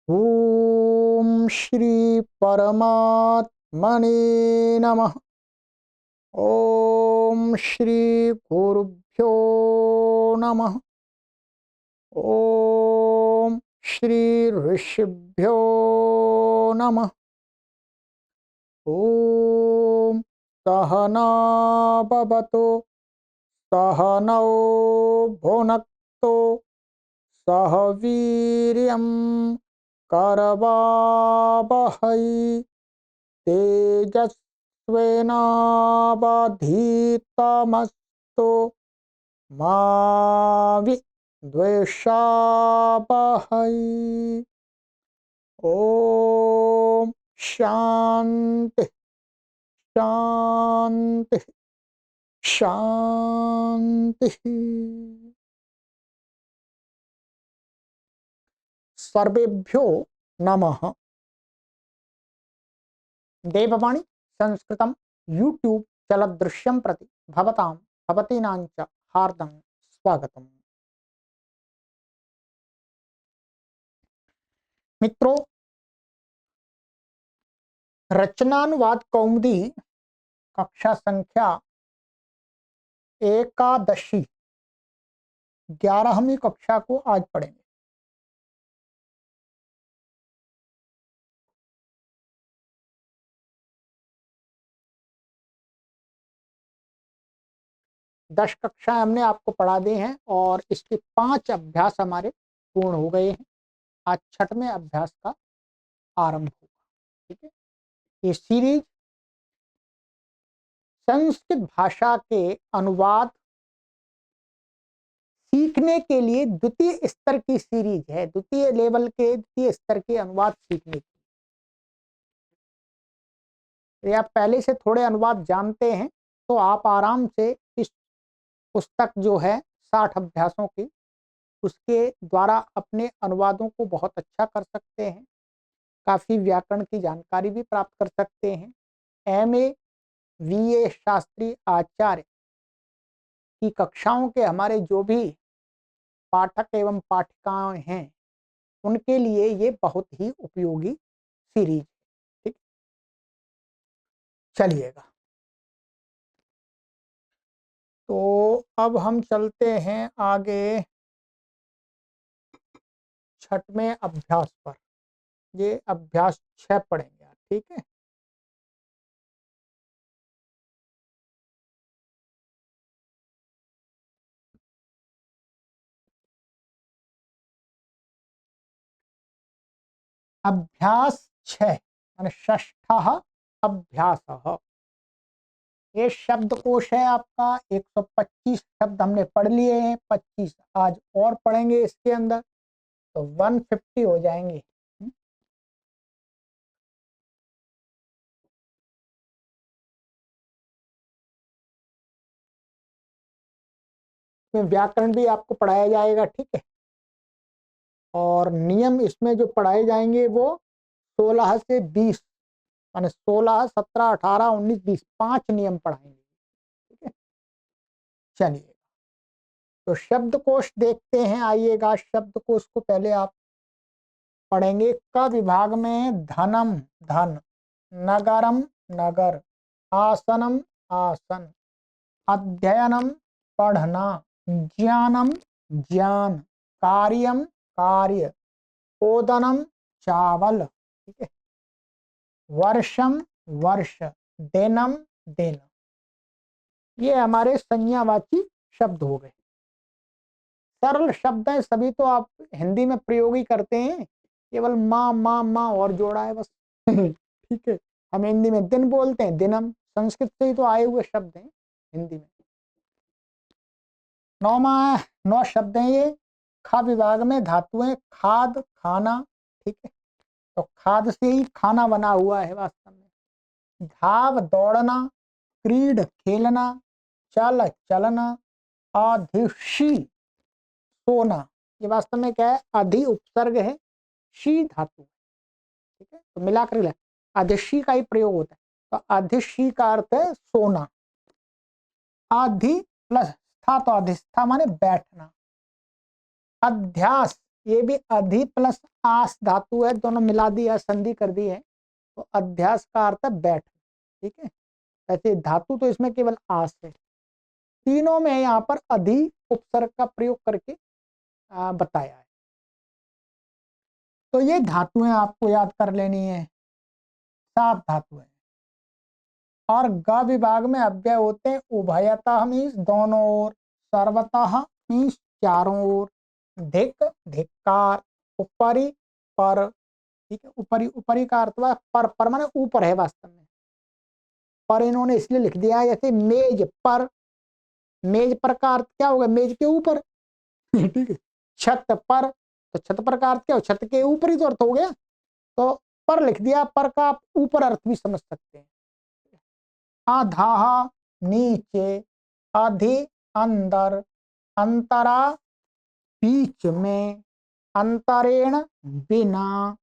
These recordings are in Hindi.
ओम श्री परमात्मने नमः। ओम श्री गुरुभ्यो नमः। ओम श्री ऋषिभ्यो नमः। ओम सहना भवतु सहनौ भुनक्तु सह वीर्यं करवावहै तेजस्विनावधीतमस्तु मा विद्विषावहै। ओम शांति शांति शांति। सर्वेभ्यो नमः। देववाणी संस्कृतं यूट्यूब चलदृश्यं प्रति भवतां भवतीनां च हार्दं स्वागतम्। मित्रों, रचनानुवाद कौमुदी कक्षा संख्या 11 11वीं कक्षा को आज पढ़ेंगे। दस कक्षाएं हमने आपको पढ़ा दी हैं और इसके 5 अभ्यास हमारे पूर्ण हो गए हैं। आज 6वें अभ्यास का आरंभ होगा। ठीक है, ये सीरीज संस्कृत भाषा के अनुवाद सीखने के लिए द्वितीय स्तर की सीरीज है। द्वितीय लेवल के द्वितीय स्तर के अनुवाद सीखने की। यदि आप पहले से थोड़े अनुवाद जानते हैं तो आप आराम से इस पुस्तक जो है 60 अभ्यासों की, उसके द्वारा अपने अनुवादों को बहुत अच्छा कर सकते हैं। काफी व्याकरण की जानकारी भी प्राप्त कर सकते हैं। एमए, बीए शास्त्री आचार्य की कक्षाओं के हमारे जो भी पाठक एवं पाठिकाएं हैं उनके लिए ये बहुत ही उपयोगी सीरीज। ठीक, चलिएगा। तो अब हम चलते हैं आगे 6वें अभ्यास पर। ये अभ्यास 6 पढ़ेंगे आप। ठीक है, अभ्यास 6 यानी षष्ठः अभ्यासः। ये शब्दकोश है आपका। 125 शब्द हमने पढ़ लिए हैं, 25 आज और पढ़ेंगे इसके अंदर, तो 150 हो जाएंगे। इसमें व्याकरण भी आपको पढ़ाया जाएगा। ठीक है, और नियम इसमें जो पढ़ाए जाएंगे वो 16 से 20 यानी 16, 17, 18, 19, 20 5 नियम पढ़ाएंगे। ठीक है, चलिए तो शब्दकोश देखते हैं। आइएगा, शब्दकोश को पहले आप पढ़ेंगे। क विभाग में धनम धन, नगरम नगर, आसनम आसन, अध्ययनम पढ़ना, ज्ञानम ज्ञान, कार्यम कार्य, ओदनम चावल। ठीक है, वर्षम वर्ष, दिनम दिन। ये हमारे संज्ञावाची शब्द हो गए। सरल शब्द हैं सभी, तो आप हिंदी में प्रयोग ही करते हैं। केवल माँ माँ माँ और जोड़ा है बस। ठीक है, हम हिंदी में दिन बोलते हैं, दिनम। संस्कृत से ही तो आए हुए शब्द हैं हिंदी में। 9 शब्द हैं ये। ख विभाग में धातुएं खाद खाना। ठीक है, तो खाद से ही खाना बना हुआ है वास्तव में। धाव दौड़ना, क्रीड खेलना, चल चलना, अधिशी सोना। ये वास्तव में क्या है? अधि उपसर्ग है, शी धातु। ठीक है, तो मिलाकर अधिशी का ही प्रयोग होता है। तो अधिशी का अर्थ है सोना। अधि प्लस स्था, तो अधिष्ठा माने बैठना। अध्यास ये भी अधि प्लस आस धातु है, दोनों मिला दी है, संधि कर दी है, तो अध्यास का अर्थ है बैठ। ठीक है, ऐसे धातु तो इसमें केवल आस है। तीनों में यहाँ पर अधि उपसर्ग का प्रयोग करके बताया है। तो ये धातुएं आपको याद कर लेनी है, 7 धातुएं। और ग विभाग में अव्यय होते हैं उभयतः मीन्स दोनों ओर, सर्वतः मीन्स चारों ओर, धिक धिक्कार, ऊपरी पर। ठीक है, ऊपरी ऊपरी का अर्थ पर माने ऊपर है वास्तव में, पर इन्होंने इसलिए लिख दिया है जैसे मेज पर, मेज पर का अर्थ क्या होगा, मेज के ऊपर। ठीक है, छत पर, तो छत पर का अर्थ क्या हो, छत के ऊपर ही तो अर्थ हो गया, तो पर लिख दिया, पर का आप ऊपर अर्थ भी समझ सकते हैं। अधः नीचे, अधि अंदर, अंतरा बीच में, अंतरेण बिना,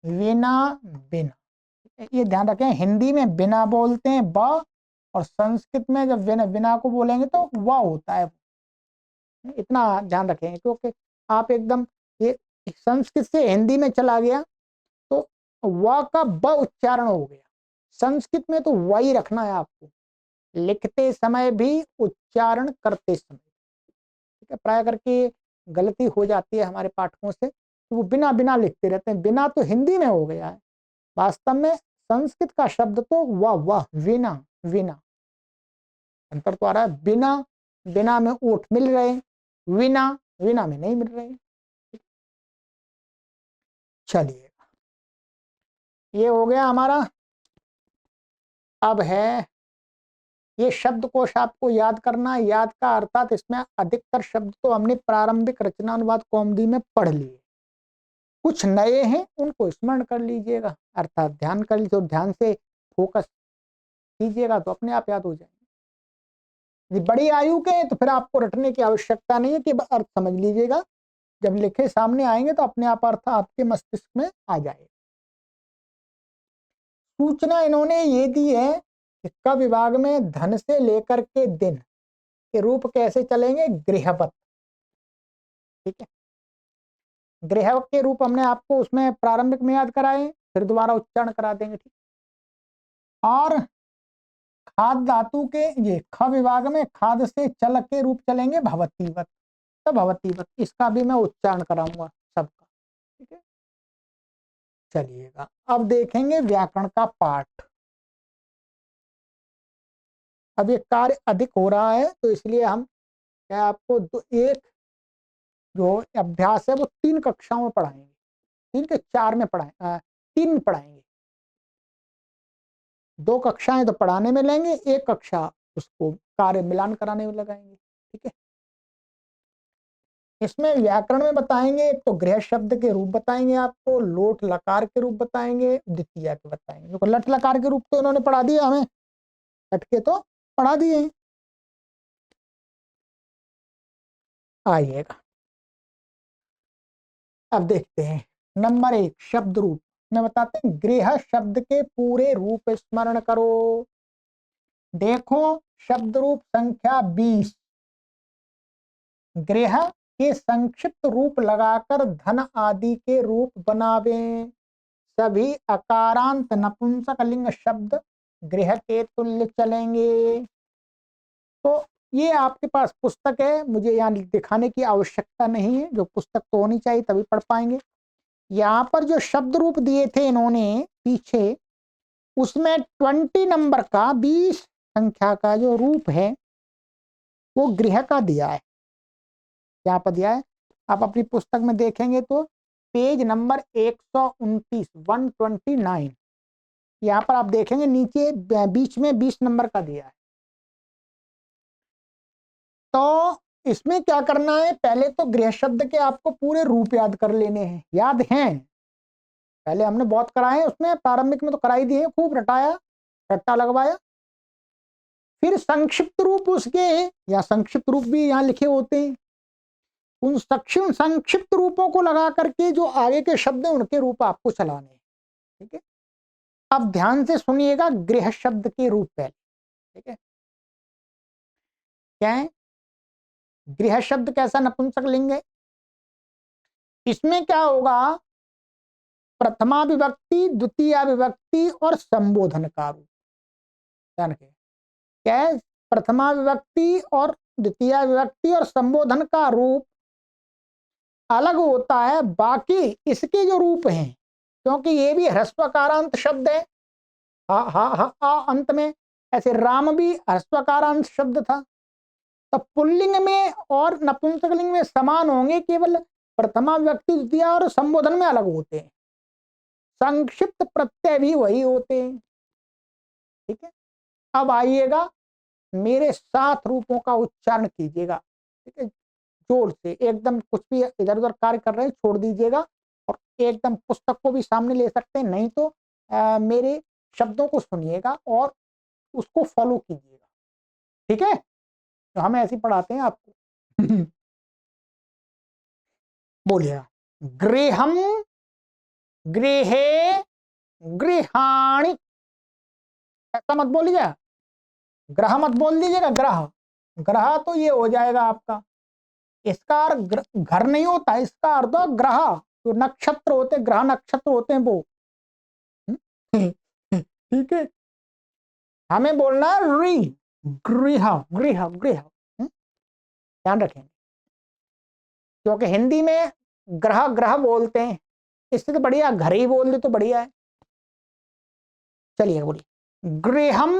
विना बिना। ये ध्यान रखें, हिंदी में बिना बोलते हैं ब, और संस्कृत में जब बिना बिना को बोलेंगे तो व होता है। इतना ध्यान रखें, क्योंकि आप एकदम ये संस्कृत से हिंदी में चला गया तो व का ब उच्चारण हो गया। संस्कृत में तो वही रखना है आपको, लिखते समय भी उच्चारण करते समय। ठीक है, प्राय करके गलती हो जाती है हमारे पाठकों से, तो वो बिना बिना लिखते रहते हैं। बिना तो हिंदी में हो गया है, वास्तव में संस्कृत का शब्द तो वाह विना, विना अंतर तो आ रहा है। बिना, बिना में ऊंट मिल रहे, विना, विना में नहीं मिल रहे। चलिए, ये हो गया हमारा। अब है ये शब्दकोश आपको याद करना। याद का अर्थात इसमें अधिकतर शब्द तो हमने प्रारंभिक रचना अनुवाद कौमुदी में पढ़ लिए, कुछ नए हैं उनको स्मरण कर लीजिएगा, अर्थात ध्यान कर लीजिए, ध्यान से फोकस कीजिएगा तो अपने आप याद हो जाएंगे। यदि बड़ी आयु के तो फिर आपको रटने की आवश्यकता नहीं है, कि अर्थ समझ लीजिएगा, जब लिखे सामने आएंगे तो अपने आप अर्थ आपके मस्तिष्क में आ जाएगा। सूचना इन्होंने ये दी है कि क विभाग में धन से लेकर के दिन के रूप कैसे चलेंगे, गृहवत। ठीक है, गृह के रूप हमने आपको उसमें प्रारंभिक में याद कराए, फिर दोबारा उच्चारण करा देंगे। ठीक, और खाद धातु के ये ख विभाग में खाद से चल के रूप चलेंगे भवतीवत, तो भवतीवत इसका भी मैं उच्चारण कराऊंगा सबका। ठीक है, चलिएगा अब देखेंगे व्याकरण का पाठ। अब ये कार्य अधिक हो रहा है तो इसलिए हम क्या आपको एक जो अभ्यास है वो 3 कक्षाओं में पढ़ाएंगे, 3 के 4 में पढ़ाएंगे, 3 में पढ़ाएंगे। 2 कक्षाएं तो पढ़ाने में लेंगे, 1 कक्षा उसको कार्य मिलान कराने में लगाएंगे। ठीक है, इसमें व्याकरण में बताएंगे, एक तो गृह शब्द के रूप बताएंगे आपको, लोट लकार के रूप बताएंगे, द्वितीय के बताएंगे। देखो लट लकार के रूप तो इन्होंने पढ़ा दिया हमें, लट के तो पढ़ा दिए। आइएगा अब देखते हैं। नंबर 1 शब्द रूप में बताते हैं, गृह शब्द के पूरे रूप स्मरण करो। देखो शब्द रूप संख्या 20, गृह के संक्षिप्त रूप लगाकर धन आदि के रूप बनावें। सभी अकारांत नपुंसक लिंग शब्द गृह के तुल्य चलेंगे। तो ये आपके पास पुस्तक है, मुझे यहाँ दिखाने की आवश्यकता नहीं है, जो पुस्तक तो होनी चाहिए तभी पढ़ पाएंगे। यहाँ पर जो शब्द रूप दिए थे इन्होंने पीछे, उसमें 20 नंबर का 20 संख्या का जो रूप है वो गृह का दिया है। यहाँ पर दिया है, आप अपनी पुस्तक में देखेंगे तो पेज नंबर 129, 129, यहाँ पर आप देखेंगे नीचे बीच में 20 नंबर का दिया है। तो इसमें क्या करना है, पहले तो गृह शब्द के आपको पूरे रूप याद कर लेने हैं। याद हैं, पहले हमने बहुत कराए हैं, उसमें प्रारंभिक में तो कराई दिए, खूब रटाया, रट्टा लगवाया। फिर संक्षिप्त रूप उसके, या संक्षिप्त रूप भी यहाँ लिखे होते हैं, उन संक्षिप्त रूपों को लगा करके जो आगे के शब्द हैं उनके रूप आपको चलाने हैं। ठीक है, अब ध्यान से सुनिएगा, गृह शब्द के रूप पहले। ठीक है, क्या है, गृह शब्द कैसा नपुंसक लिंग है, इसमें क्या होगा, प्रथमा विभक्ति, द्वितीय विभक्ति और संबोधन का रूप। ध्यान रखें, क्या है, प्रथमा विभक्ति और द्वितीय विभक्ति और संबोधन का रूप अलग होता है बाकी इसके जो रूप हैं, क्योंकि ये भी ह्रस्वकारांत शब्द है, हा हा हा आ अंत में, ऐसे राम भी ह्रस्वकारांत शब्द था। तो पुल्लिंग में और नपुंसकलिंग में समान होंगे, केवल प्रथमा विभक्ति द्वितीय और संबोधन में अलग होते हैं। संक्षिप्त प्रत्यय भी वही होते हैं। ठीक है, अब आइएगा, मेरे 7 रूपों का उच्चारण कीजिएगा। ठीक है, जोर से एकदम, कुछ भी इधर उधर कार्य कर रहे हैं छोड़ दीजिएगा, और एकदम पुस्तक को भी सामने ले सकते हैं, नहीं तो मेरे शब्दों को सुनिएगा और उसको फॉलो कीजिएगा। ठीक है, तो हम ऐसे पढ़ाते हैं आपको। बोलिएगा, गृहम, गृहे, गृहाणि। ऐसा मत बोलिएगा, ग्रह मत बोल दीजिएगा, ग्रह, ग्रह तो ये हो जाएगा आपका, इसका अर्थ घर नहीं होता, इसका अर्थ ग्रह, जो नक्षत्र होते, ग्रह नक्षत्र होते हैं वो। ठीक है, हमें बोलना है री, गृह, गृह, गृह। ध्यान रखेंगे, क्योंकि हिंदी में ग्रह ग्रह बोलते हैं, इससे तो बढ़िया घर ही बोल दे तो बढ़िया है। चलिए बोलिए, गृहम,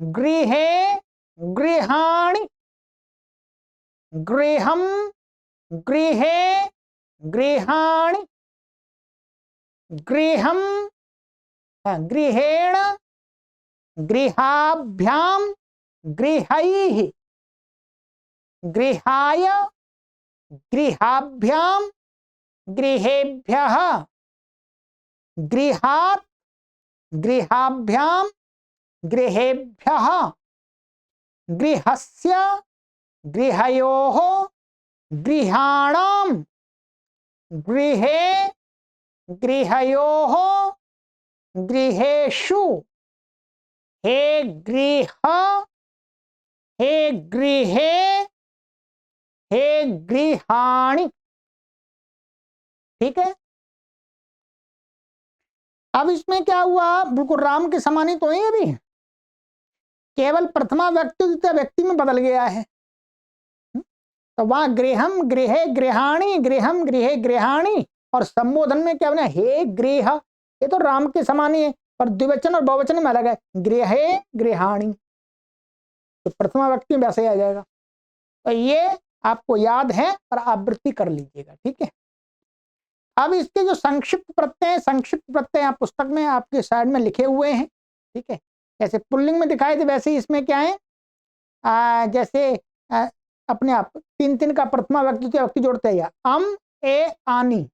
गृहे, गृहाणि, गृहम, गृहे, गृहाणि, गृहम, गृहेण, गृहाभ्याम, गृहैः, गृहाय, गृहाभ्याम, गृहेभ्यः, गृहात्, गृहाभ्याम, गृहेभ्यः, गृहस्य, गृहयोः, गृहाणां, गृहे, गृहयोः, गृहेषु, हे गृह, हे गृहे, हे गृहाणि। ठीक है, अब इसमें क्या हुआ, बिल्कुल राम के समान ही तो है, अभी केवल प्रथमा व्यक्ति द्वितीय व्यक्ति में बदल गया है। तो वहां गृहम, गृहे, गृहाणि, गृहम, गृहे, गृहाणि, और संबोधन में क्या बना, हे गृह, ये तो राम के समान ही है, पर द्विवचन और बहुवचन में अलग है, गृहे, गृहाणि, तो प्रथमा व्यक्ति में वैसे आ जाएगा। तो ये आपको याद है और आवृत्ति कर लीजिएगा। ठीक है, अब इसके जो संक्षिप्त प्रत्यय हैं, संक्षिप्त प्रत्यय आप पुस्तक में आपके साइड में लिखे हुए हैं। ठीक है, जैसे पुल्लिंग में दिखाए थे वैसे ही इसमें क्या है, जैसे अपने आप 3 का प्रथमा व्यक्ति द्वितीय व्यक्ति जोड़ते हैं, अम ए आनी,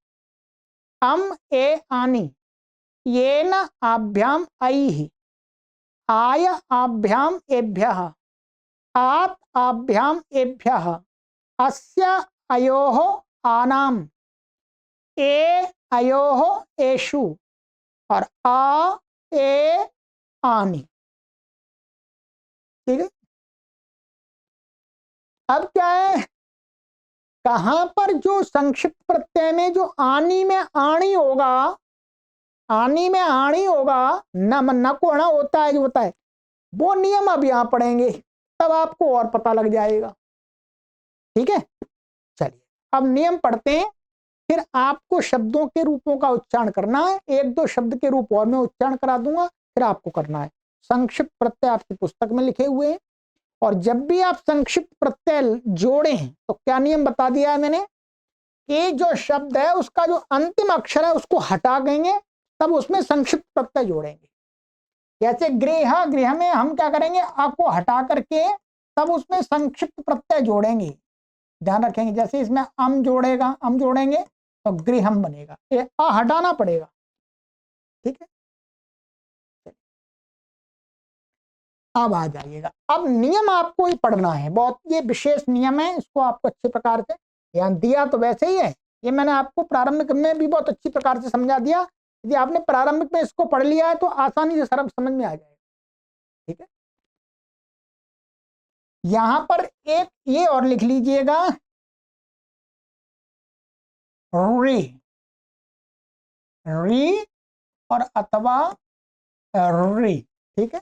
अम ए आनी, ये न आभ्याम ऐः, आय आभ्याम एभ्यः, आत आभ्याम एभ्यः, अस्य अयोः आनाम, ए अयोः एषु, और आ ए आनी। ठीक है, अब क्या है, कहां पर जो संक्षिप्त प्रत्यय में जो आनी में आणी होगा, आनी में आणी होगा, न को अणा होता है जो होता है, वो नियम अब यहां पढ़ेंगे, तब आपको और पता लग जाएगा। ठीक है, चलिए अब नियम पढ़ते हैं, फिर आपको शब्दों के रूपों का उच्चारण करना है, 1-2 शब्द के रूप और मैं उच्चारण करा दूंगा, फिर आपको करना है। संक्षिप्त प्रत्यय आपकी पुस्तक में लिखे हुए हैं, और जब भी आप संक्षिप्त प्रत्यय जोड़े हैं तो क्या नियम बता दिया है मैंने, कि जो शब्द है उसका जो अंतिम अक्षर है उसको हटा देंगे, तब उसमें संक्षिप्त प्रत्यय जोड़ेंगे। जैसे गृह, गृह में हम क्या करेंगे, आ को हटा करके तब उसमें संक्षिप्त प्रत्यय जोड़ेंगे, ध्यान रखेंगे। जैसे इसमें अम जोड़ेगा, अम जोड़ेंगे तो गृहम बनेगा, ये आ हटाना पड़ेगा। ठीक है, अब आ जाइएगा, अब नियम आपको ही पढ़ना है, बहुत ये विशेष नियम है, इसको आपको अच्छे प्रकार से ध्यान दिया तो वैसे ही है, ये मैंने आपको प्रारंभिक में भी बहुत अच्छी प्रकार से समझा दिया, यदि आपने प्रारंभिक में इसको पढ़ लिया है तो आसानी से सरल समझ में आ जाएगा। ठीक है, यहां पर एक ये और लिख लीजिएगा, री, री और अथवा री, ठीक है।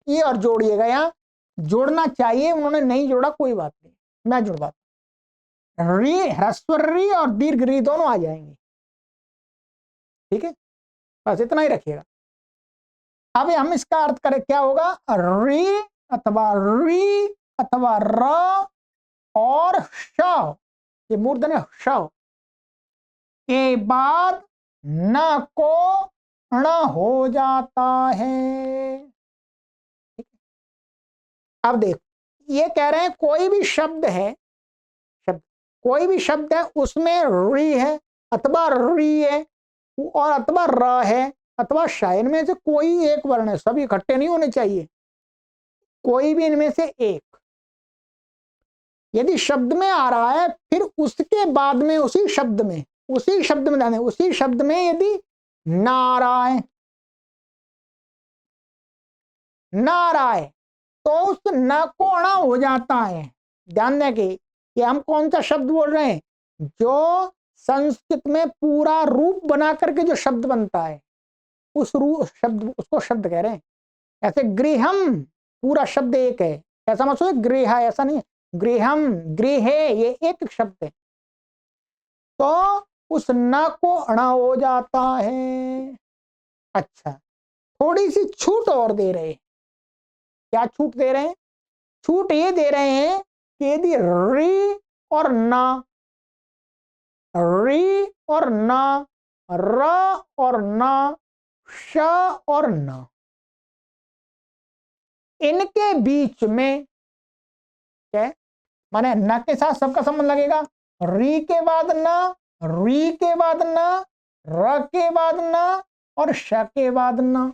ये और जोड़िएगा, यहाँ जोड़ना चाहिए, उन्होंने नहीं जोड़ा, कोई बात नहीं, मैं जुड़वा। री, ह्रस्व री और दीर्घ री दोनों आ जाएंगे, ठीक है, बस इतना ही रखिएगा। अब हम इसका अर्थ करें, क्या होगा, री अथवा री अथवा र और श, ये मूर्धन्य श के बाद न को ण हो जाता है। अब देख, ये कह रहे हैं कोई भी शब्द है, शब्द कोई भी शब्द है उसमें री है अथवा री है और अथवा र है अथवा श, इनमें से कोई एक वर्ण है, सभी इकट्ठे नहीं होने चाहिए, कोई भी इनमें से एक यदि शब्द में आ रहा है, फिर उसके बाद में उसी शब्द में ध्यान दें, उसी शब्द में यदि ना आ रहा है, ना आ रहा है तो उस न को अणा हो जाता है। ध्यान दें कि हम कौन सा शब्द बोल रहे हैं, जो संस्कृत में पूरा रूप बना करके जो शब्द बनता है, उस रूप शब्द, उसको शब्द कह रहे हैं। ऐसे गृहम पूरा शब्द एक है, ऐसा मत सोचिए गृह, ऐसा नहीं, गृहम गृहे ये एक शब्द है, तो उस न को अणा हो जाता है। अच्छा, थोड़ी सी छूट और दे रहे हैं। क्या छूट दे रहे हैं, छूट ये दे रहे हैं कि यदि री और ना, री और ना, र और ना, श और न, इनके बीच में क्या है, माने न के साथ सबका संबंध लगेगा, री के बाद न, री के बाद न, र के बाद न और श के बाद न,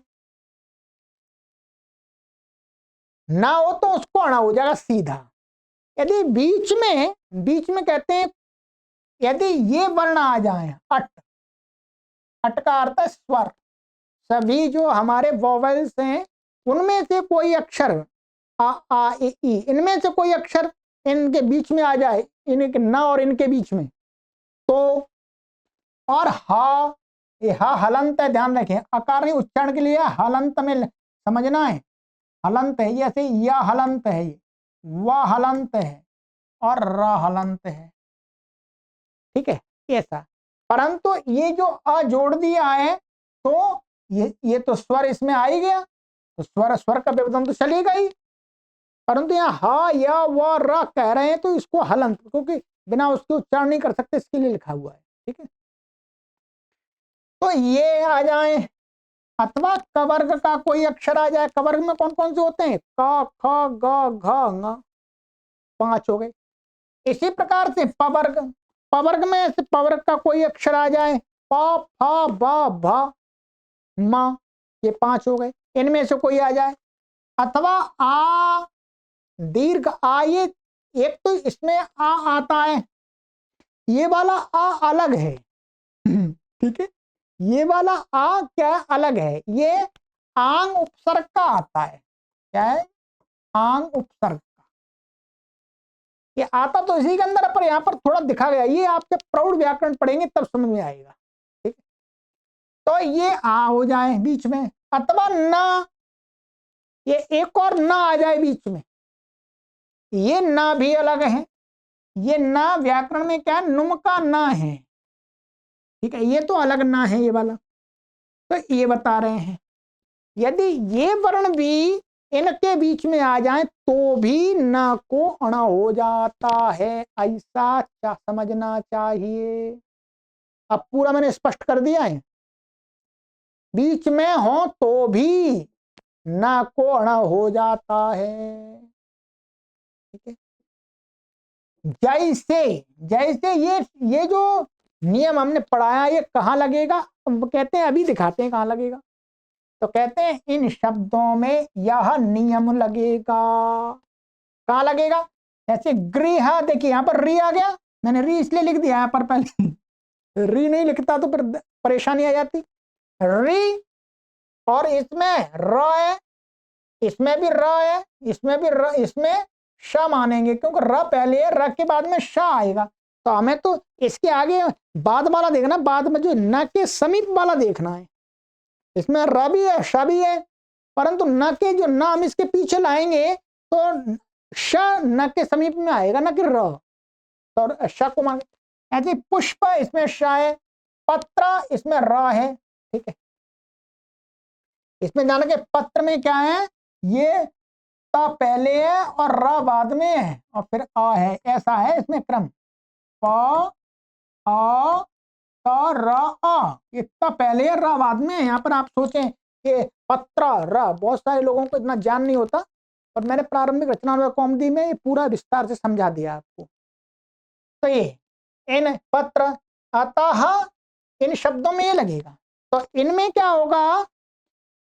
ना हो तो उसको अणा हो जाएगा सीधा। यदि बीच में कहते हैं, यदि ये वर्ण आ जाए, अट, अट का अर्थ है स्वर, सभी जो हमारे वोवेल्स हैं उनमें से कोई अक्षर, आ ए ई, इनमें से कोई अक्षर इनके बीच में आ जाए, इनके न और इनके बीच में, तो, और हा, ये हा हलंत है, ध्यान रखें, अकार उच्चारण के लिए हलंत में समझना है, हलंत है, जैसे या हलंत है, ये व हलंत है और र हलंत है, ठीक है, ऐसा। परंतु ये जो अ जोड़ दिया है, तो ये तो स्वर इसमें आ ही गया, तो स्वर का व्यवधान तो चलेगा ही, परंतु यहाँ हा या व र कह रहे हैं तो इसको हलंत, क्योंकि बिना उसके उच्चारण नहीं कर सकते, इसके लिए लिखा हुआ है, ठीक है। तो ये आ जाए, अथवा कवर्ग का कोई अक्षर आ जाए, कवर्ग में कौन कौन से होते हैं, क ख ग घ ङ, 5 हो गए। इसी प्रकार से पवर्ग, पवर्ग में से पवर्ग का कोई अक्षर आ जाए, प फ ब भ म, ये 5 हो गए, इनमें से कोई आ जाए, अथवा आ दीर्घ आ, ये एक तो इसमें आ आता है, ये वाला आ अलग है, ठीक है, ये वाला आ क्या है, अलग है, ये आंग उपसर्ग का आता है, क्या है, आंग उपसर्ग का, ये आता तो इसी के अंदर है, पर यहां पर थोड़ा दिखा गया, ये आप जब प्रौढ़ व्याकरण पढ़ेंगे तब समझ में आएगा, ठीक, तो ये आ हो जाए बीच में, अथवा ना, ये एक और ना आ जाए बीच में, ये ना भी अलग है, ये ना व्याकरण में क्या है, नुम का ना है, ठीक है, ये तो अलग ना है ये वाला, तो ये बता रहे हैं यदि ये वर्ण भी इनके बीच में आ जाए तो भी न को अण हो जाता है, ऐसा समझना चाहिए। अब पूरा मैंने स्पष्ट कर दिया है, बीच में हो तो भी न को अण हो जाता है, ठीक है। जैसे जैसे ये जो नियम हमने पढ़ाया, ये कहाँ लगेगा, कहते हैं अभी दिखाते हैं कहाँ लगेगा, तो कहते हैं इन शब्दों में यह नियम लगेगा, कहाँ लगेगा, जैसे गृह, देखिए यहां पर री आ गया, मैंने री इसलिए लिख दिया यहाँ पर, पहले री नहीं लिखता तो फिर परेशानी आ जाती, री, और इसमें र है, इसमें भी र है, इसमें भी र, इसमें श मानेंगे क्योंकि र पहले है, र के बाद में श आएगा, तो हमें तो इसके आगे बाद वाला देखना, बाद में जो न के समीप वाला देखना है। इसमें र भी है, श भी है, परंतु न के जो न हम इसके पीछे लाएंगे तो श न के समीप में आएगा, न कि र। तो श को मांगे ऐसे पुष्प, इसमें श है, पत्र इसमें र है, ठीक है। इसमें जाना के पत्र में क्या है, ये त पहले है और र बाद में है और फिर अ है, ऐसा है इसमें क्रम। प अ त र अ, ये त पहले है र बाद में है। यहाँ पर आप सोचें कि पत्र र, बहुत सारे लोगों को इतना ज्ञान नहीं होता, और मैंने प्रारंभिक रचना कौमुदी में ये पूरा विस्तार से समझा दिया आपको। तो ये इन पत्र, अतः इन शब्दों में ये लगेगा। तो इनमें क्या होगा,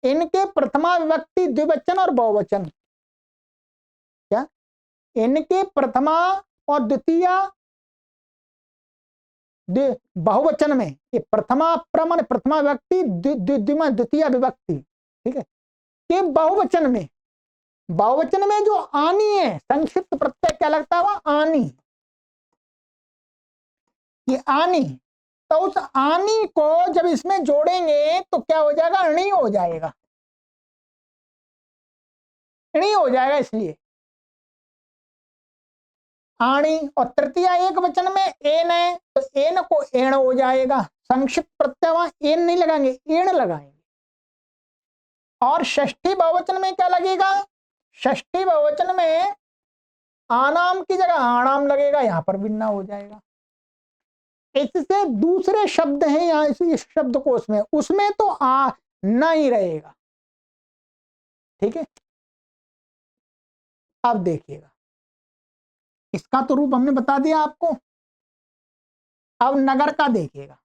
इनके प्रथमा विभक्ति द्विवचन और बहुवचन, क्या इनके प्रथमा और द्वितीया बहुवचन में, ये प्रथमा प्रमाण प्रथमा विभक्ति द्वितीय विभक्ति, ठीक है, के बहुवचन में, बहुवचन में जो आनी है, संक्षिप्त प्रत्यय क्या लगता है, वह आनी, ये आनी। तो उस आनी को जब इसमें जोड़ेंगे तो क्या हो जाएगा, णी हो जाएगा, णी हो जाएगा। इसलिए आणी, और तृतीय एक वचन में एन है तो एन को एण हो जाएगा, संक्षिप्त प्रत्यय वहां एन नहीं लगाएंगे, एण लगाएंगे। और षष्ठी बहुवचन में क्या लगेगा, षष्ठी बहुवचन में आनाम की जगह आणाम लगेगा, यहां पर भी ना हो जाएगा। इससे दूसरे शब्द हैं यहाँ इस शब्दकोश में, उसमें तो आ ना ही रहेगा, ठीक है। अब देखिएगा, इसका तो रूप हमने बता दिया आपको। अब नगर का देखिएगा,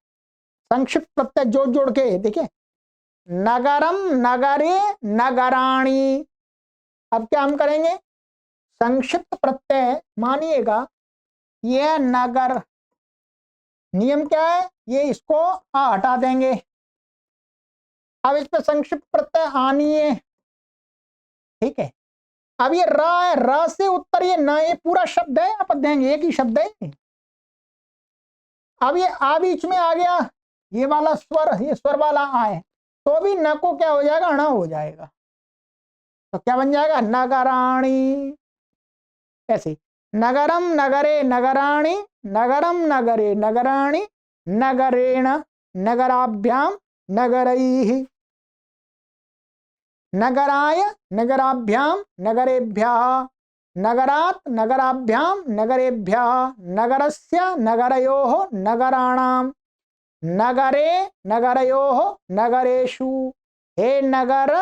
संक्षिप्त प्रत्यय जोड़ जोड़ के देखिए, नगरम, नगरे, नगराणी। अब क्या हम करेंगे, संक्षिप्त प्रत्यय मानिएगा, यह नगर, नियम क्या है, ये इसको आ हटा देंगे। अब इस पे संक्षिप्त प्रत्यय आनी है, ठीक है। अब ये र है, र से उत्तर ये न, ये पूरा शब्द है, आप देंगे एक ही शब्द है। अब ये आ बीच में आ गया, ये वाला स्वर, ये स्वर वाला आ है, तो भी न को क्या हो जाएगा, अणा हो जाएगा। तो क्या बन जाएगा, नगराणी। ऐसे नगरम, नगरे, नगराणी, नगरम, नगरे, नगराणी, नगरेण, नगराभ्याम, नगरैः, नगराय, नगराभ्याम, नगरेभ्यः, नगरात्, नगराभ्याम, नगरेभ्यः, नगरस्य, नगरयोः, नगराणाम, नगरे, नगरयोः, नगरेषु, हे नगर,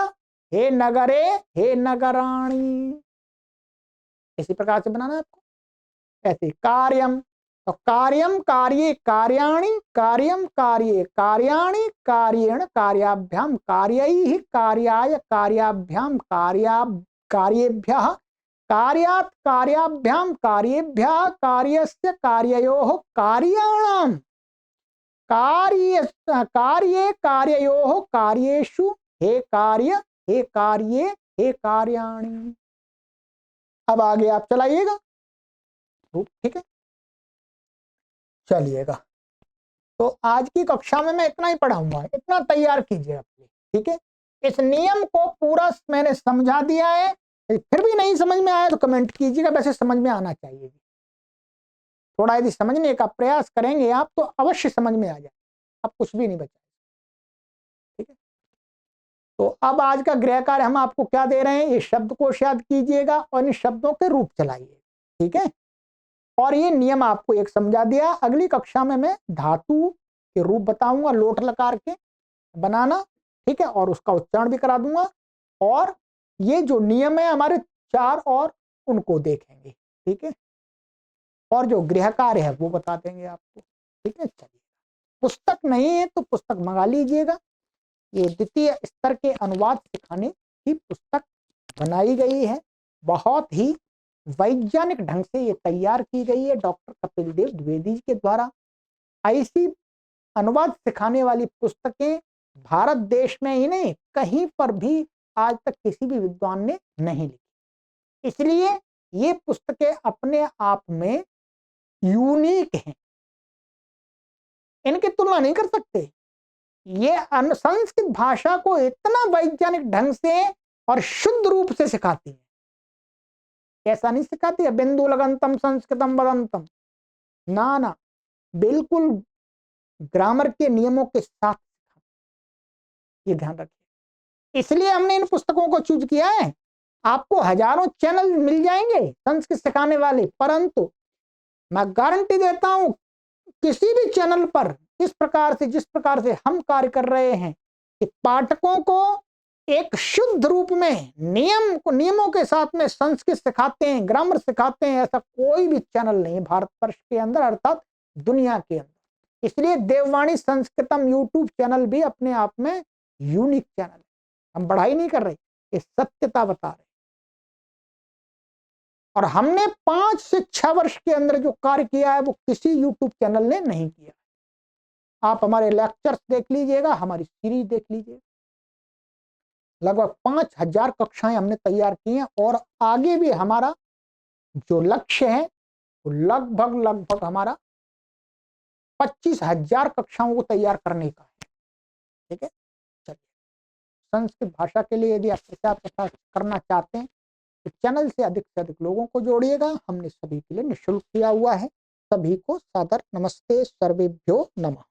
हे नगरे, हे नगराणी। इसी प्रकार से बनाना आपको। ऐसे कार्यम, तो कार्यम कार्ये कार्याणि, कार्यम कार्ये कार्याणि, कार्येण कार्याभ्याम, कार्यैः कार्याय कार्याभ्याम, कार्येभ्यः, कार्यात् कार्याभ्याम, कार्येभ्यः, कार्यस्य कार्ययोः, कार्याणाम, कार्ये कार्ययोः, कार्येषु, हे कार्य, हे कार्ये, हे कार्याणि। अब आगे आप चलाइएगा, ठीक है, चलिएगा। तो आज की कक्षा में मैं इतना ही पढ़ाऊंगा, इतना तैयार कीजिए अपने, ठीक है। इस नियम को पूरा मैंने समझा दिया है, फिर भी नहीं समझ में आया तो कमेंट कीजिएगा, वैसे समझ में आना चाहिए। थोड़ा यदि समझने का प्रयास करेंगे आप तो अवश्य समझ में आ जाए, अब कुछ भी नहीं बचा, ठीक है। तो अब आज का गृह कार्य हम आपको क्या दे रहे हैं, ये शब्दकोश याद कीजिएगा और इन शब्दों के रूप चलाइए, ठीक है। और ये नियम आपको एक समझा दिया, अगली कक्षा में मैं धातु के रूप बताऊंगा, लोट लकार के बनाना, ठीक है, और उसका उच्चारण भी करा दूंगा। और ये जो नियम है हमारे 4 और उनको देखेंगे, ठीक है। और जो गृह कार्य है वो बता देंगे आपको, ठीक है। चलिए, पुस्तक नहीं है तो पुस्तक मंगा लीजिएगा, ये द्वितीय स्तर के अनुवाद सिखाने की पुस्तक बनाई गई है, बहुत ही वैज्ञानिक ढंग से ये तैयार की गई है डॉक्टर कपिल देव द्विवेदी जी के द्वारा। ऐसी अनुवाद सिखाने वाली पुस्तकें भारत देश में ही नहीं, कहीं पर भी आज तक किसी भी विद्वान ने नहीं लिखी, इसलिए ये पुस्तकें अपने आप में यूनिक हैं, इनकी तुलना नहीं कर सकते। ये संस्कृत भाषा को इतना वैज्ञानिक ढंग से और शुद्ध रूप से सिखाती है। ऐसा नहीं सिखाती है बिंदु लगंतम संस्कृतम वदंतम, ना ना, बिल्कुल ग्रामर के नियमों के साथ, ये ध्यान रखिए। इसलिए हमने इन पुस्तकों को चूज किया है। आपको हजारों चैनल मिल जाएंगे संस्कृत सिखाने वाले, परंतु मैं गारंटी देता हूं किसी भी चैनल पर जिस प्रकार से हम कार्य कर रहे हैं कि पाठकों को एक शुद्ध रूप में नियमों के साथ में संस्कृत सिखाते हैं, ग्रामर सिखाते हैं, ऐसा कोई भी चैनल नहीं है भारतवर्ष के अंदर अर्थात दुनिया के अंदर। इसलिए देववाणी संस्कृतम यूट्यूब चैनल भी अपने आप में यूनिक चैनल है। हम बढ़ाई नहीं कर रहे, ये सत्यता बता रहे। और हमने 5 से 6 वर्ष के अंदर जो कार्य किया है वो किसी यूट्यूब चैनल ने नहीं किया। आप हमारे लेक्चर्स देख लीजिएगा, हमारी सीरीज देख लीजिएगा, लगभग 5000 कक्षाएं हमने तैयार की हैं और आगे भी हमारा जो लक्ष्य है वो लगभग हमारा 25,000 कक्षाओं को तैयार करने का है। ठीक है, चलिए। संस्कृत भाषा के लिए यदि आप प्रचार करना चाहते हैं तो चैनल से अधिक लोगों को जोड़िएगा। हमने सभी के लिए निःशुल्क किया हुआ है। सभी को सादर नमस्ते, सर्वेभ्यो नमः।